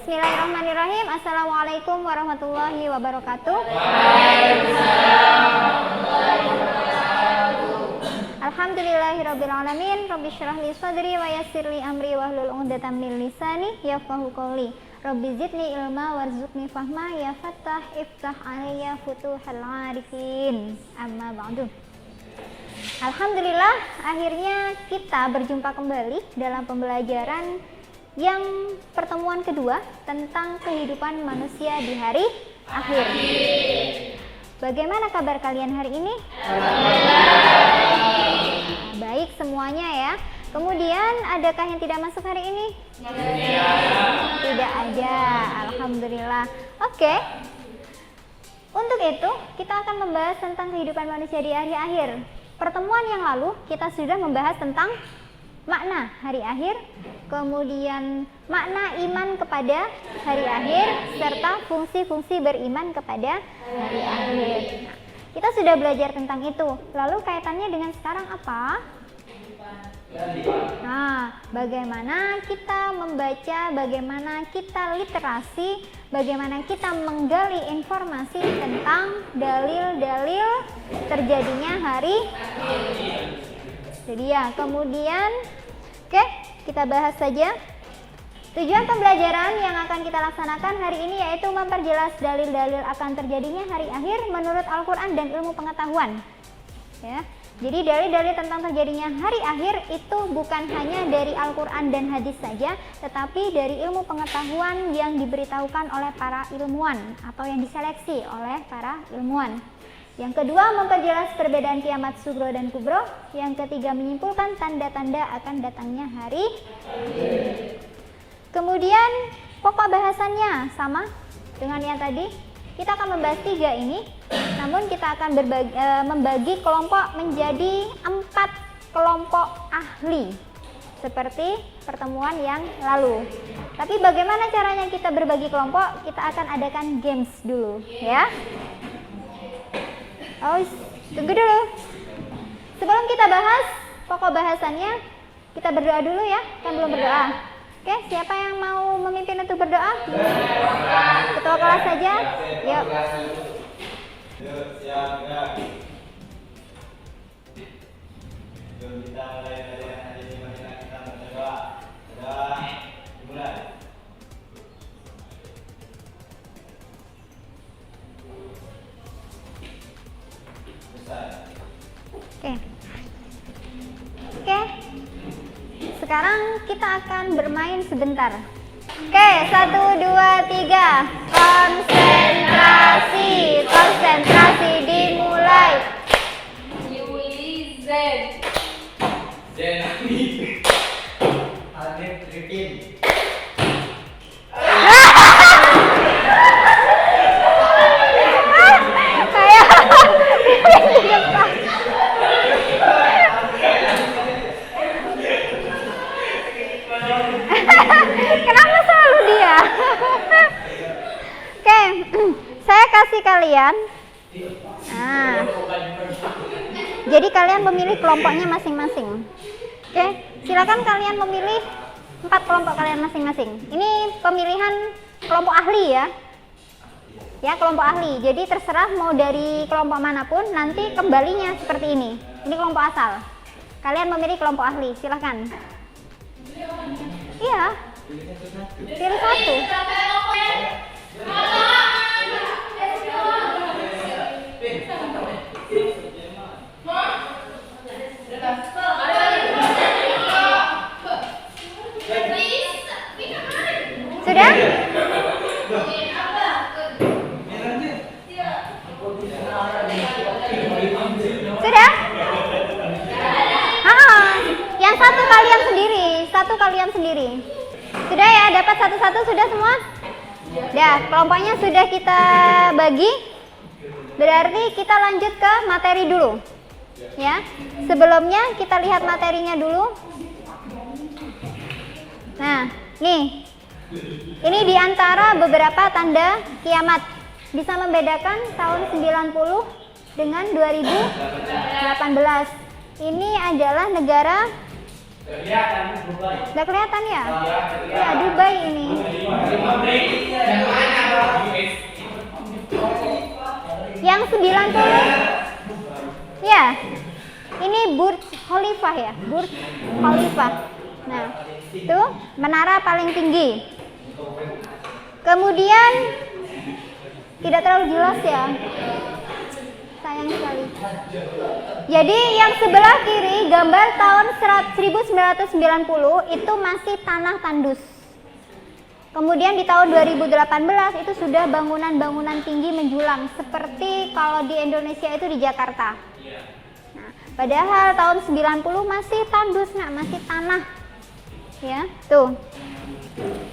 Bismillahirrahmanirrahim. Assalamualaikum warahmatullahi wabarakatuh. Alhamdulillahirrabbilalamin. Rabbi syrah li sadri wa yassir li amri wahlul 'uqdatam min lisani yafqahu qawli. Rabbi zidni ilma warzuqni fahma ya fattah iftah alayya futuhal arifin. Amma ba'du. Alhamdulillah, akhirnya kita berjumpa kembali dalam pembelajaran yang pertemuan kedua tentang kehidupan manusia di hari akhir. Bagaimana kabar kalian hari ini? Baik semuanya ya. Kemudian adakah yang tidak masuk hari ini? Tidak ada. Alhamdulillah. Oke. Untuk itu kita akan membahas tentang kehidupan manusia di hari akhir. Pertemuan yang lalu kita sudah membahas tentang makna hari akhir, kemudian makna iman kepada hari akhir, serta fungsi-fungsi beriman kepada hari akhir. Kita sudah belajar tentang itu. Lalu kaitannya dengan sekarang apa? Nah, bagaimana kita membaca, bagaimana kita literasi, bagaimana kita menggali informasi tentang dalil-dalil terjadinya hari. Jadi ya, kemudian oke, kita bahas saja. Tujuan pembelajaran yang akan kita laksanakan hari ini yaitu memperjelas dalil-dalil akan terjadinya hari akhir menurut Al-Quran dan ilmu pengetahuan. Ya, jadi dalil-dalil tentang terjadinya hari akhir itu bukan hanya dari Al-Quran dan hadis saja, tetapi dari ilmu pengetahuan yang diberitahukan oleh para ilmuwan atau yang diseleksi oleh para ilmuwan. Yang kedua, memperjelas perbedaan kiamat sugro dan kubro. Yang ketiga, menyimpulkan tanda-tanda akan datangnya hari. Kemudian pokok bahasannya sama dengan yang tadi. Kita akan membahas 3 ini, namun kita akan membagi kelompok menjadi 4 kelompok ahli seperti pertemuan yang lalu. Tapi bagaimana caranya kita berbagi kelompok? Kita akan adakan games dulu ya. Oh, tunggu dulu. Sebelum kita bahas pokok bahasannya, kita berdoa dulu ya. Kan belum berdoa. Oke, siapa yang mau memimpin untuk berdoa? Ketua kelas saja. Yuk. Kita mulai dari hari ini, kita berdoa. Mulai. Oke. Sekarang kita akan bermain sebentar. Oke, 1, 2, 3. Konsentrasi. Konsentrasi dimulai. Yuli Zen. Zenani. Alif Ripin. Kenapa selalu dia? Oke, saya kasih kalian. Nah, jadi kalian memilih kelompoknya masing-masing. Oke, silakan kalian memilih 4 kelompok kalian masing-masing. Ini pemilihan kelompok ahli ya. Ya, kelompok ahli. Jadi terserah mau dari kelompok manapun, nanti kembalinya seperti ini. Ini kelompok asal. Kalian memilih kelompok ahli, silakan. Iya. Pilih satu. Sudah? Sudah? Yang satu kalian sendiri, satu kalian sendiri. Sudah ya, dapat satu-satu sudah semua? Ya, kelompoknya sudah kita bagi. Berarti kita lanjut ke materi dulu. Ya. Sebelumnya kita lihat materinya dulu. Nah, nih. Ini diantara beberapa tanda kiamat. Bisa membedakan tahun 90 dengan 2018. Ini adalah negara. Udah kelihatan ya? Ya, Dubai ini. ini Burj Khalifah ya, Burj Khalifah. Nah, itu menara paling tinggi. Kemudian tidak terlalu jelas ya, sayang sekali. Jadi yang sebelah kiri gambar tahun 1990 itu masih tanah tandus. Kemudian di tahun 2018 itu sudah bangunan-bangunan tinggi menjulang seperti kalau di Indonesia itu di Jakarta. Nah, padahal tahun 90 masih tandus, nah masih tanah. Ya, tuh.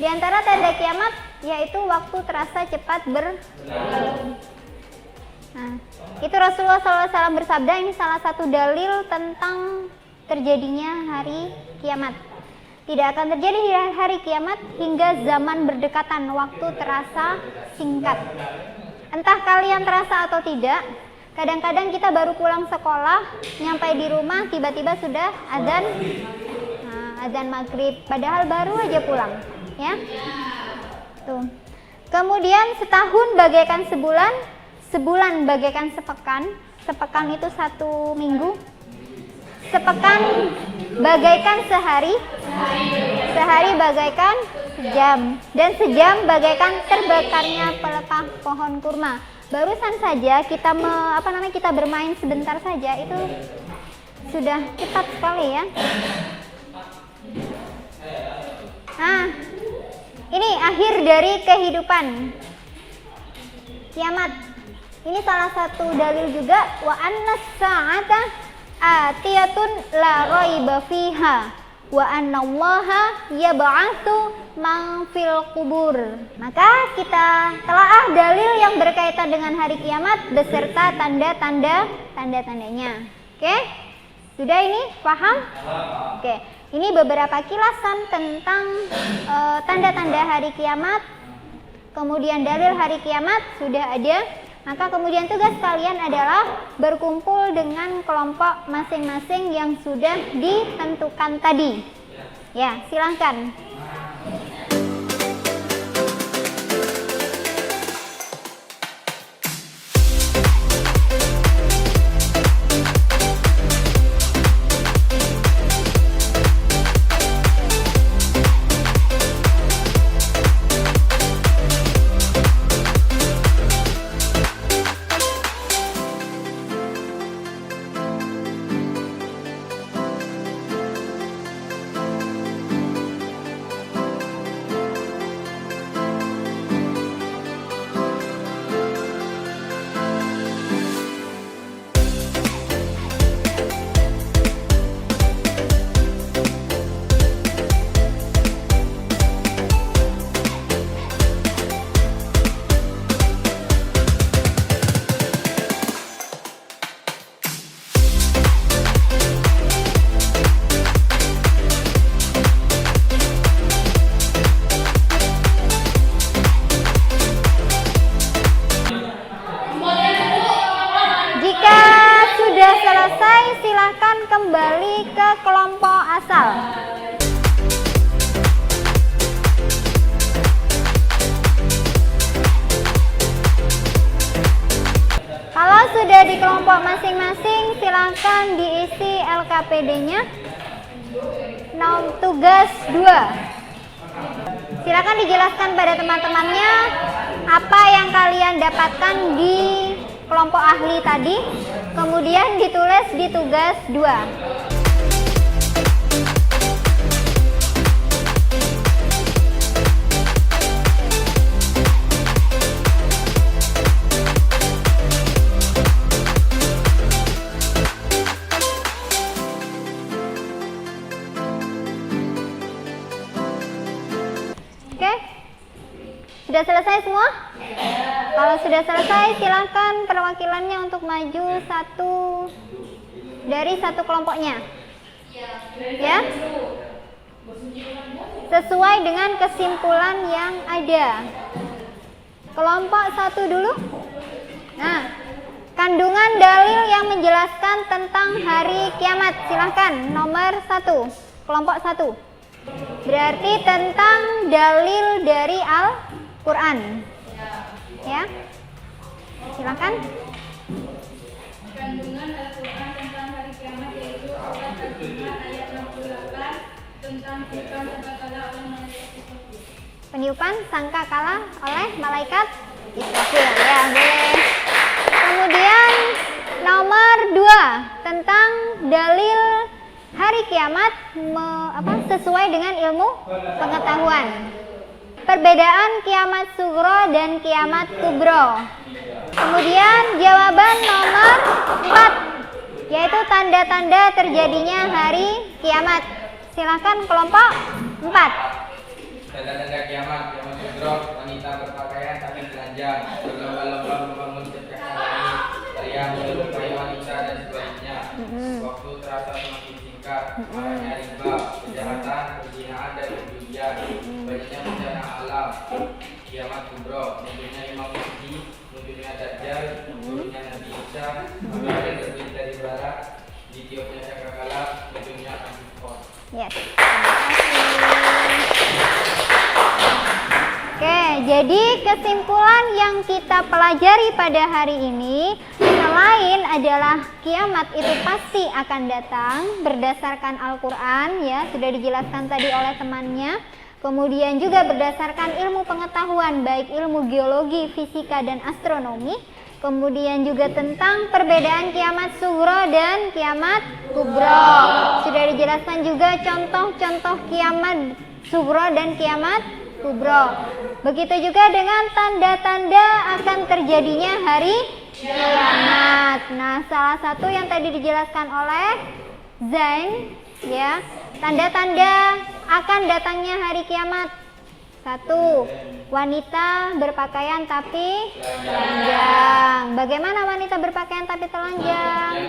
Di antara tanda kiamat yaitu waktu terasa cepat berlalu. Nah, itu Rasulullah SAW bersabda, ini salah satu dalil tentang terjadinya hari kiamat. Tidak akan terjadi hari kiamat hingga zaman berdekatan, waktu terasa singkat. Entah kalian terasa atau tidak, kadang-kadang kita baru pulang sekolah, nyampe di rumah tiba-tiba sudah azan, azan maghrib, padahal baru aja pulang, ya. Tuh. Kemudian setahun bagaikan sebulan, sebulan bagaikan sepekan, sepekan itu 1 minggu, sepekan bagaikan sehari, sehari bagaikan sejam, dan sejam bagaikan terbakarnya pelepah pohon kurma. Barusan saja kita kita bermain sebentar saja itu sudah cepat sekali ya. Nah, ini akhir dari kehidupan, kiamat. Ini salah satu dalil juga, wa annas sa'ata atiyatun la raiba fiha wa annallaha yab'atsu man fil qubur. Maka kita telaah dalil yang berkaitan dengan hari kiamat beserta tanda-tandanya. Oke? Sudah ini paham? Oke. Ini beberapa kilasan tentang tanda-tanda hari kiamat. Kemudian dalil hari kiamat sudah ada. Maka kemudian tugas kalian adalah berkumpul dengan kelompok masing-masing yang sudah ditentukan tadi. Ya, silahkan. Silahkan kembali ke kelompok asal. Kalau sudah di kelompok masing-masing, silahkan diisi LKPD-nya. Tugas 2. Silakan dijelaskan pada teman-temannya apa yang kalian dapatkan di kelompok ahli tadi, kemudian ditulis di tugas 2. Oke? Sudah selesai semua? Kalau sudah selesai, silakan perwakilannya untuk maju dari satu kelompoknya. Ya? Sesuai dengan kesimpulan yang ada. Kelompok 1 dulu. Nah, kandungan dalil yang menjelaskan tentang hari kiamat. Silakan nomor 1. Kelompok 1. Berarti tentang dalil dari Al-Quran. Ya, silakan. Kandungan Al-Quran tentang hari kiamat, yaitu surat Al-Jumu'ah ayat 68 tentang tiupan sangkakala oleh malaikat Israfil. Peniupan sangkakala oleh malaikat Israfil. Ya, boleh. Kemudian nomor 2 tentang dalil hari kiamat sesuai dengan ilmu pengetahuan. Perbedaan kiamat sugro dan kiamat kubro. Kemudian jawaban nomor 4 yaitu tanda-tanda terjadinya hari kiamat. Silakan kelompok 4. Tanda-tanda kiamat sugro, wanita berpakaian tapi telanjang, berlomba-lomba membangun cecak langit, pria menyerupai wanita dan sebaliknya. Waktu terasa semakin singkat, maraknya riba, kejahatan, perzinahan dan perjudian, banyaknya bencana alam. Kiamat kubro, munculnya Imam Mahdi, munculnya Dajjal, munculnya Nabi Isa, matahari terbit dari barat, ditiupnya cakrakala, munculnya Antifon. Yes. Oke, jadi kesimpulan yang kita pelajari pada hari ini selain adalah kiamat itu pasti akan datang berdasarkan Al-Quran, ya sudah dijelaskan tadi oleh temannya. Kemudian juga berdasarkan ilmu pengetahuan baik ilmu geologi, fisika dan astronomi. Kemudian juga tentang perbedaan kiamat sugro dan kiamat kubro. Sudah dijelaskan juga contoh-contoh kiamat sugro dan kiamat kubro. Begitu juga dengan tanda-tanda akan terjadinya hari kiamat. Nah, salah satu yang tadi dijelaskan oleh Zain, ya, tanda-tanda akan datangnya hari kiamat. 1. Wanita berpakaian tapi telanjang. Bagaimana wanita berpakaian tapi telanjang?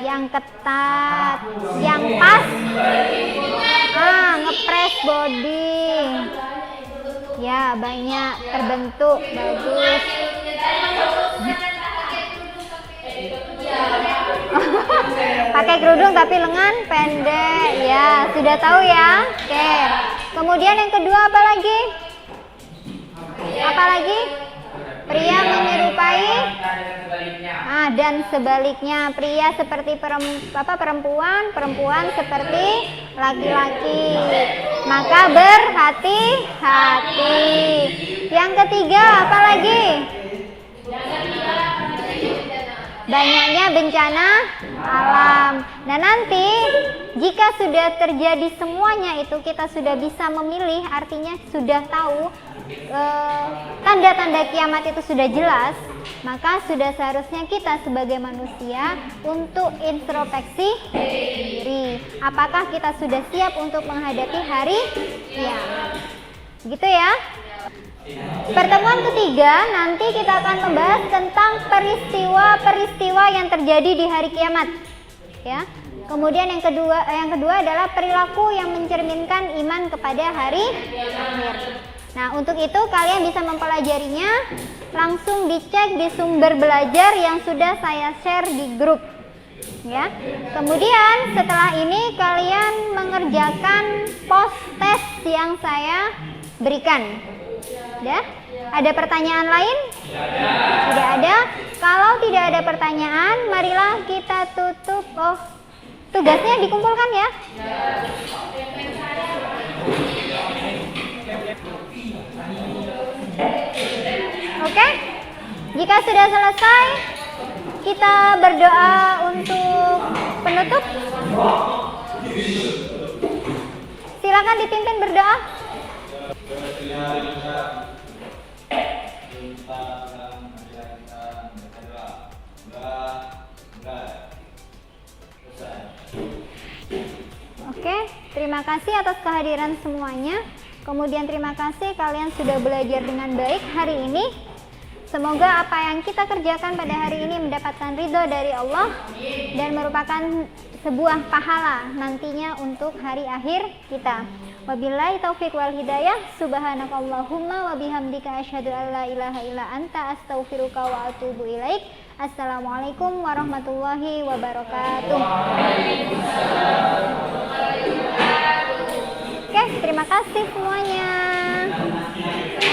Yang ketat, yang pas, ngepres body. Ya, banyak terbentuk, bagus. Pakai kerudung tapi lengan pendek. Ya, sudah tahu ya. Oke. Kemudian yang kedua apa lagi? Apa lagi? Pria menyerupai dan sebaliknya, pria seperti perempuan, perempuan seperti laki-laki. Maka berhati-hati. Yang ketiga apa lagi? Banyaknya bencana alam. Nah, nanti jika sudah terjadi semuanya itu kita sudah bisa memilih, artinya sudah tahu tanda-tanda kiamat itu sudah jelas, maka sudah seharusnya kita sebagai manusia untuk introspeksi diri. Apakah kita sudah siap untuk menghadapi hari kiamat? Gitu ya. Pertemuan ketiga nanti kita akan membahas tentang peristiwa-peristiwa yang terjadi di hari kiamat, ya. Kemudian yang kedua adalah perilaku yang mencerminkan iman kepada hari akhir. Nah, untuk itu kalian bisa mempelajarinya langsung dicek di sumber belajar yang sudah saya share di grup, ya. Kemudian setelah ini kalian mengerjakan post test yang saya berikan. Ya, ada pertanyaan lain? Tidak ada. Kalau tidak ada pertanyaan, marilah kita tutup. Oh, tugasnya dikumpulkan ya. Oke. Jika sudah selesai, kita berdoa untuk penutup. Silakan dipimpin berdoa. Oke, terima kasih atas kehadiran semuanya. Kemudian terima kasih kalian sudah belajar dengan baik hari ini. Semoga apa yang kita kerjakan pada hari ini mendapatkan ridho dari Allah dan merupakan sebuah pahala nantinya untuk hari akhir kita. Wabillahi taufiq wal hidayah. Subhanakallahumma wa bihamdika asyhadu an la ilaha illa anta astaghfiruka wa atubu ilaik. Assalamualaikum warahmatullahi wabarakatuh. Oke, terima kasih semuanya.